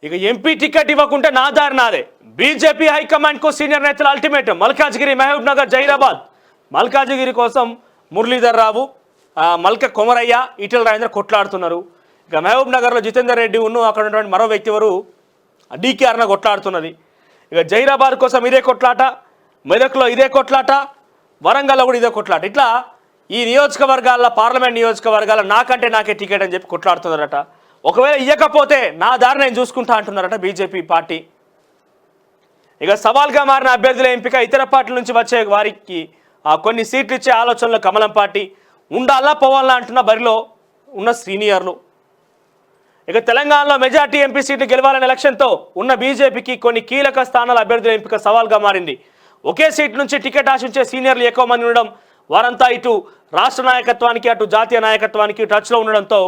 ఇక MP ticket ఇవ్వకుంటే నా దారి నాదే. బీజేపీ హైకమాండ్ కు సీనియర్ నేతల అల్టిమేటం. మల్కాజ్గిరి, మహబూబ్ నగర్, జైరాబాద్. మల్కాజ్గిరి కోసం మురళీధర్ రావు, మల్క కొమరయ్య, ఈటెల రాజేందర్ కొట్లాడుతున్నారు. ఇక మహబూబ్ నగర్లో జితేందర్ రెడ్డి అక్కడ ఉన్నటువంటి మరో వ్యక్తి ఎవరు డీకే అరుణ కొట్లాడుతున్నది. ఇక జైరాబాద్ కోసం ఇదే కొట్లాట, మెదక్లో ఇదే కొట్లాట, వరంగల్లో కూడా ఇదే కొట్లాట. ఇట్లా ఈ నియోజకవర్గాల్లో, పార్లమెంట్ నియోజకవర్గాల్లో నాకే టికెట్ అని చెప్పి కొట్లాడుతున్నారట. ఒకవేళ ఇవ్వకపోతే నా దారి నేను చూసుకుంటా అంటున్నారట బీజేపీ పార్టీ. ఇక సవాల్గా మారిన అభ్యర్థుల ఎంపిక, ఇతర పార్టీల నుంచి వచ్చే వారికి కొన్ని సీట్లు ఇచ్చే ఆలోచనలో కమలం పార్టీ. ఉండాలా పోవాలా అంటున్న బరిలో ఉన్న సీనియర్లు. ఇక తెలంగాణలో మెజార్టీ ఎంపీ సీట్లు గెలవాలనే లక్ష్యంతో ఉన్న బీజేపీకి కొన్ని కీలక స్థానాల అభ్యర్థుల ఎంపిక సవాల్గా మారింది. ఒకే సీట్ నుంచి టికెట్ ఆశించే సీనియర్లు ఎక్కువ మంది ఉండడం, వారంతా ఇటు రాష్ట్ర నాయకత్వానికి అటు జాతీయ నాయకత్వానికి టచ్లో ఉండడంతో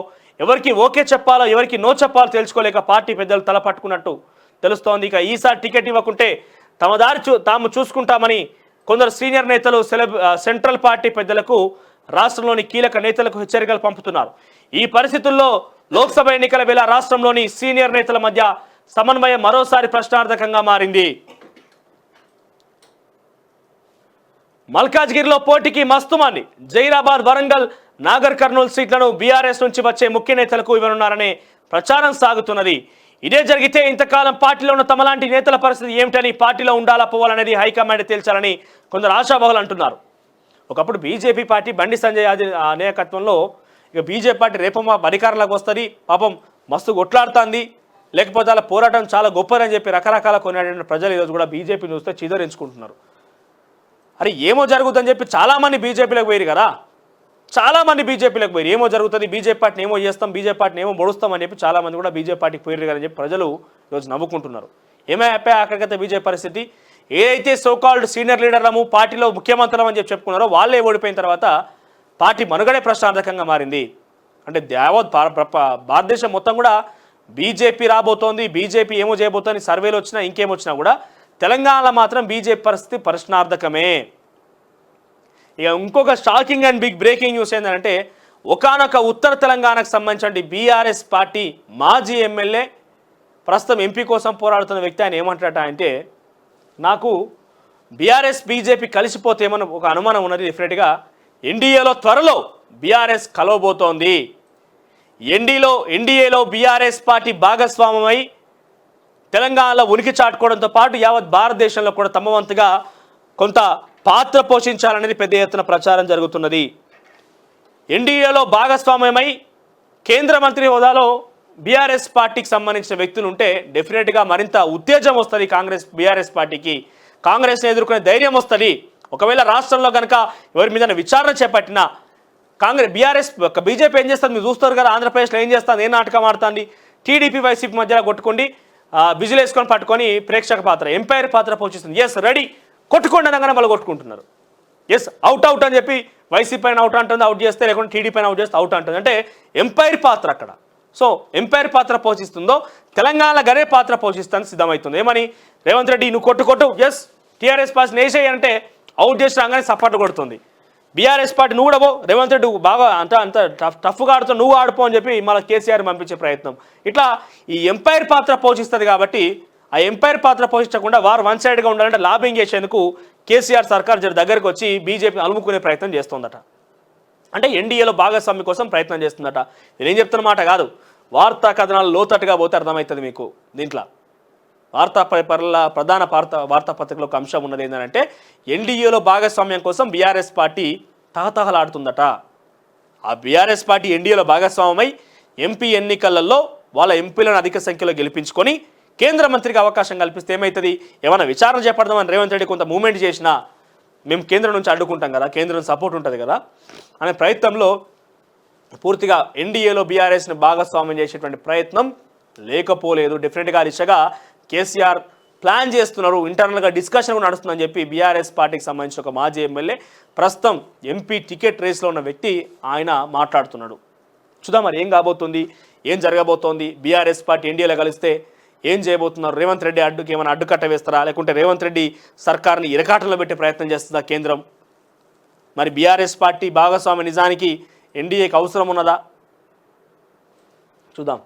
ఎవరికి ఓకే చెప్పాలో ఎవరికి నో చెప్పాలో తెలుసుకోలేక పార్టీ పెద్దలు తల పట్టుకున్నట్టు తెలుస్తోంది. ఇక ఈసారి టికెట్ ఇవ్వకుంటే తమ దారి తాము చూసుకుంటామని కొందరు సీనియర్ నేతలు సెంట్రల్ పార్టీ పెద్దలకు, రాష్ట్రంలోని కీలక నేతలకు హెచ్చరికలు పంపుతున్నారు. ఈ పరిస్థితుల్లో లోక్సభ ఎన్నికల వేళ రాష్ట్రంలోని సీనియర్ నేతల మధ్య సమన్వయం మరోసారి ప్రశ్నార్థకంగా మారింది. మల్కాజ్గిరిలో పోటీకి మస్తుమంది. జైరాబాద్, వరంగల్, నాగర్ కర్నూలు సీట్లను బీఆర్ఎస్ నుంచి వచ్చే ముఖ్య నేతలకు ఇవ్వనున్నారనే ప్రచారం సాగుతున్నది. ఇదే జరిగితే ఇంతకాలం పార్టీలో ఉన్న తమలాంటి నేతల పరిస్థితి ఏమిటని, పార్టీలో ఉండాలా పోవాలనేది హైకమాండ్ తేల్చాలని కొందరు ఆశాభావులు అంటున్నారు. ఒకప్పుడు బీజేపీ పార్టీ బండి సంజయ్ నాయకత్వంలో ఇక బీజేపీ పార్టీ రేపమ్మ అధికారంలోకి వస్తుంది, పాపం మస్తు కొట్లాడుతుంది, లేకపోతే అలా పోరాటం చాలా గొప్పదని చెప్పి రకరకాల కొనియాడిన ప్రజలు ఈరోజు కూడా బీజేపీని చూస్తే చిదరించుకుంటున్నారు. అరే ఏమో జరుగుతుందని చెప్పి చాలామంది బీజేపీలోకి పోయారు కదా, చాలామంది బీజేపీలోకి పోయారు. ఏమో జరుగుతుంది, బీజేపీ పార్టీని ఏమో చేస్తాం, బీజేపీ పార్టీని ఏమో పొడుస్తాం అని చెప్పి చాలామంది కూడా బీజేపీ పార్టీకి పోయారు కదా అని చెప్పి ప్రజలు ఈరోజు నవ్వుకుంటున్నారు. ఏమైపోయా అక్కడికైతే బీజేపీ పరిస్థితి. ఏదైతే సోకాల్డ్ సీనియర్ లీడర్లము పార్టీలో ముఖ్యమంత్రులం అని చెప్పి చెప్పుకున్నారో వాళ్ళే ఓడిపోయిన తర్వాత పార్టీ మనుగడే ప్రశ్నార్థకంగా మారింది. అంటే భారతదేశం మొత్తం కూడా బీజేపీ రాబోతోంది, బీజేపీ ఏమో చేయబోతోంది, సర్వేలు వచ్చినా ఇంకేమొచ్చినా కూడా తెలంగాణలో మాత్రం బీజేపీ పరిస్థితి ప్రశ్నార్థకమే. ఇక ఇంకొక shocking and big breaking news ఏంటంటే, ఒకానొక ఉత్తర తెలంగాణకు సంబంధించిన బీఆర్ఎస్ పార్టీ మాజీ ఎమ్మెల్యే, ప్రస్తుతం ఎంపీ కోసం పోరాడుతున్న వ్యక్తి ఆయన ఏమంటారట అంటే, నాకు బీఆర్ఎస్ బీజేపీ కలిసిపోతే ఏమన్నా ఒక అనుమానం ఉన్నది. డెఫినెట్గా ఎన్డీఏలో త్వరలో బీఆర్ఎస్ కలవబోతోంది. ఎన్డీఏలో బీఆర్ఎస్ పార్టీ భాగస్వామ్యమై తెలంగాణలో ఉనికి చాటుకోవడంతో పాటు యావత్ భారతదేశంలో కూడా తమ వంతుగా కొంత పాత్ర పోషించాలనేది పెద్ద ఎత్తున ప్రచారం జరుగుతున్నది. ఎన్డీఏలో భాగస్వామ్యమై కేంద్ర మంత్రి హోదాలో బీఆర్ఎస్ పార్టీకి సంబంధించిన వ్యక్తులు ఉంటే డెఫినెట్గా మరింత ఉత్తేజం వస్తుంది బీఆర్ఎస్ పార్టీకి. కాంగ్రెస్ని ఎదుర్కొనే ధైర్యం వస్తుంది. ఒకవేళ రాష్ట్రంలో కనుక ఎవరి మీద విచారణ చేపట్టినా బీజేపీ ఏం చేస్తుంది మీరు చూస్తారు కదా, ఆంధ్రప్రదేశ్లో ఏం చేస్తుంది, ఏం నాటకం ఆడుతుంది, టీడీపీ వైసీపీ మధ్యలో కొట్టుకోండి, బిజులు వేసుకొని పట్టుకొని ప్రేక్షక పాత్ర, ఎంపైర్ పాత్ర పోషిస్తుంది. ఎస్ రెడీ కొట్టుకోండి అనగానే వాళ్ళు కొట్టుకుంటున్నారు. ఎస్ అవుట్ అని చెప్పి వైసీపీ పైన అవుట్ అంటుంది, అవుట్ చేస్తే, లేకుంటే టీడీ పైన అవుట్ చేస్తే అవుట్ అంటుంది. అంటే ఎంపైర్ పాత్ర అక్కడ. సో ఎంపైర్ పాత్ర పోషిస్తుందో తెలంగాణలో గరే పాత్ర పోషిస్తానికి సిద్ధమవుతుంది. ఏమని రేవంత్ రెడ్డి నువ్వు కొట్టు ఎస్ టీఆర్ఎస్ పార్టీ నేసేయి అంటే అవుట్ చేసి రాగానే సపోర్ట్ కొడుతుంది. బీఆర్ఎస్ పార్టీ నువ్వు కూడా రేవంత్ రెడ్డి బాగా అంత టఫ్గా ఆడుతావు, నువ్వు ఆడుపో అని చెప్పి మళ్ళీ కేసీఆర్ పంపించే ప్రయత్నం. ఇట్లా ఈ ఎంపైర్ పాత్ర పోషిస్తుంది కాబట్టి ఆ ఎంపైర్ పాత్ర పోషించకుండా వారు వన్ సైడ్గా ఉండాలంటే లాబింగ్ చేసేందుకు కేసీఆర్ సర్కార్ దగ్గరకు వచ్చి బీజేపీని అలుముకునే ప్రయత్నం చేస్తుందట. అంటే ఎన్డీఏలో భాగస్వామ్యం కోసం ప్రయత్నం చేస్తుందట. నేనేం చెప్తున్న మాట కాదు, వార్తా కథనాలు లోతట్టుగా పోతే అర్థమవుతుంది మీకు. దీంట్లో వార్తా పేపర్ల ప్రధాన వార్తాపత్రికలో ఒక అంశం ఉన్నది ఏంటంటే, ఎన్డీఏలో భాగస్వామ్యం కోసం బీఆర్ఎస్ పార్టీ తహతహలాడుతుందట. ఆ బీఆర్ఎస్ పార్టీ ఎన్డీఏలో భాగస్వామ్యమై ఎంపీ ఎన్నికలలో వాళ్ళ ఎంపీలను అధిక సంఖ్యలో గెలిపించుకొని కేంద్ర మంత్రికి అవకాశం కల్పిస్తే ఏమవుతుంది, ఏమైనా విచారణ చేపడదామని రేవంత్ రెడ్డి కొంత మూవ్మెంట్ చేసినా మేము కేంద్రం నుంచి అడ్డుకుంటాం కదా, కేంద్రం సపోర్ట్ ఉంటుంది కదా అనే ప్రయత్నంలో పూర్తిగా ఎన్డీఏలో బీఆర్ఎస్ని భాగస్వామ్యం చేసేటువంటి ప్రయత్నం లేకపోలేదు. డెఫినెట్గా దిశగా కేసీఆర్ ప్లాన్ చేస్తున్నారు, ఇంటర్నల్గా డిస్కషన్ కూడా నడుస్తుందని చెప్పి బీఆర్ఎస్ పార్టీకి సంబంధించిన ఒక మాజీ ఎమ్మెల్యే, ప్రస్తుతం ఎంపీ టికెట్ రేస్లో ఉన్న వ్యక్తి ఆయన మాట్లాడుతున్నాడు. చూద్దాం మరి ఏం కాబోతుంది, ఏం జరగబోతోంది, బీఆర్ఎస్ పార్టీ ఎన్డీఏలో కలిస్తే ఏం చేయబోతున్నారు, రేవంత్ రెడ్డి ఏమైనా అడ్డుకట్ట వేస్తారా, లేకుంటే రేవంత్ రెడ్డి సర్కార్ని ఇరకాటంలో పెట్టే ప్రయత్నం చేస్తుందా కేంద్రం? మరి బీఆర్ఎస్ పార్టీ భాగస్వామ్య నిజానికి ఎన్డీఏకి అవసరం ఉన్నదా? చూద్దాం.